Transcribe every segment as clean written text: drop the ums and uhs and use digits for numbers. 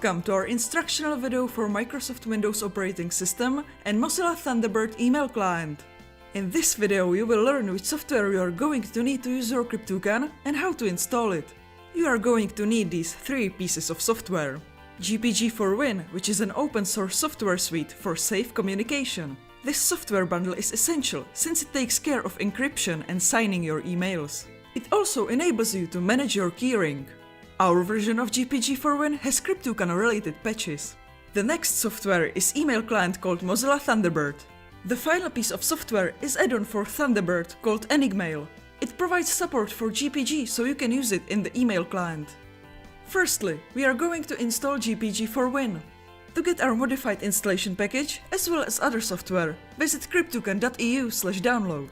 Welcome to our instructional video for Microsoft Windows operating system and Mozilla Thunderbird email client. In this video you will learn which software you are going to need to use your Cryptoucan and how to install it. You are going to need these three pieces of software. GPG4Win, which is an open source software suite for safe communication. This software bundle is essential since it takes care of encryption and signing your emails. It also enables you to manage your keyring. Our version of GPG4Win has Cryptoucan related patches. The next software is email client called Mozilla Thunderbird. The final piece of software is add-on for Thunderbird called Enigmail. It provides support for GPG so you can use it in the email client. Firstly, we are going to install GPG4Win. To get our modified installation package, as well as other software, visit cryptoucan.eu/download.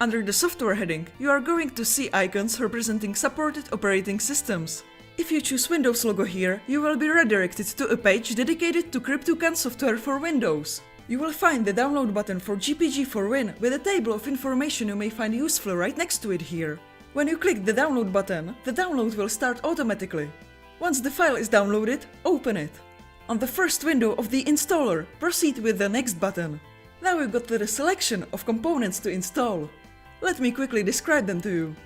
Under the software heading, you are going to see icons representing supported operating systems. If you choose Windows logo here, you will be redirected to a page dedicated to Cryptoucan software for Windows. You will find the download button for GPG4Win with a table of information you may find useful right next to it here. When you click the download button, the download will start automatically. Once the file is downloaded, open it. On the first window of the installer, proceed with the next button. Now you got the selection of components to install. Let me quickly describe them to you.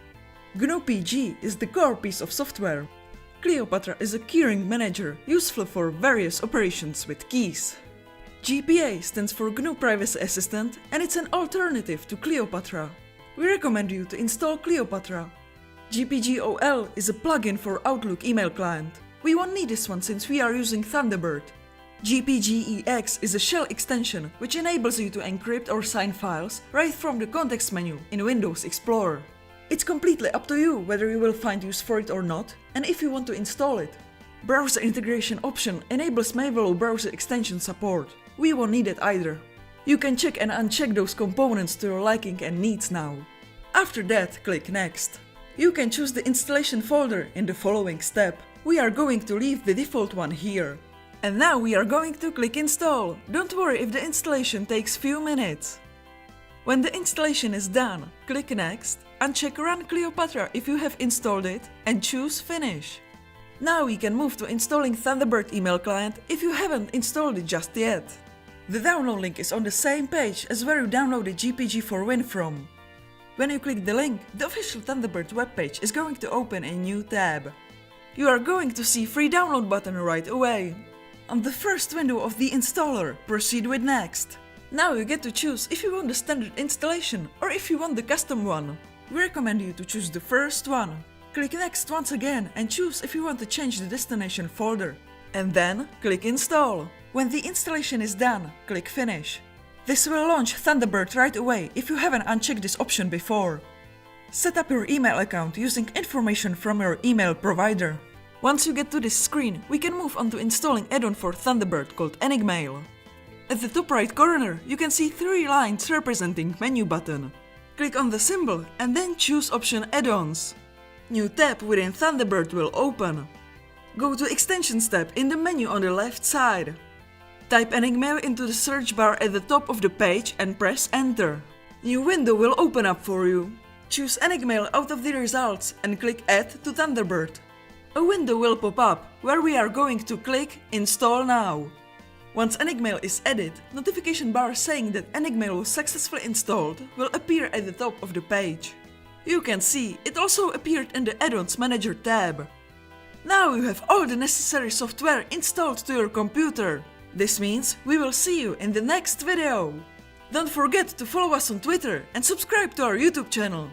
GNU-PG is the core piece of software. Kleopatra is a keyring manager useful for various operations with keys. GPA stands for GNU Privacy Assistant and it's an alternative to Kleopatra. We recommend you to install Kleopatra. GPGOL is a plugin for Outlook email client. We won't need this one since we are using Thunderbird. GPGEX is a shell extension which enables you to encrypt or sign files right from the context menu in Windows Explorer. It's completely up to you whether you will find use for it or not, and if you want to install it. Browser integration option enables Mavelo browser extension support. We won't need it either. You can check and uncheck those components to your liking and needs now. After that, click Next. You can choose the installation folder in the following step. We are going to leave the default one here. And now we are going to click Install. Don't worry if the installation takes few minutes. When the installation is done, click Next, uncheck Run Kleopatra if you have installed it, and choose Finish. Now we can move to installing Thunderbird email client if you haven't installed it just yet. The download link is on the same page as where you downloaded GPG4Win from. When you click the link, the official Thunderbird webpage is going to open a new tab. You are going to see free download button right away. On the first window of the installer, proceed with Next. Now you get to choose if you want the standard installation or if you want the custom one. We recommend you to choose the first one. Click Next once again and choose if you want to change the destination folder. And then click Install. When the installation is done, click Finish. This will launch Thunderbird right away if you haven't unchecked this option before. Set up your email account using information from your email provider. Once you get to this screen, we can move on to installing add-on for Thunderbird called Enigmail. At the top right corner, you can see three lines representing menu button. Click on the symbol and then choose option Add-ons. New tab within Thunderbird will open. Go to Extensions tab in the menu on the left side. Type Enigmail into the search bar at the top of the page and press Enter. New window will open up for you. Choose Enigmail out of the results and click Add to Thunderbird. A window will pop up where we are going to click Install Now. Once Enigmail is added, notification bar saying that Enigmail was successfully installed will appear at the top of the page. You can see it also appeared in the Add-ons Manager tab. Now you have all the necessary software installed to your computer. This means we will see you in the next video. Don't forget to follow us on Twitter and subscribe to our YouTube channel.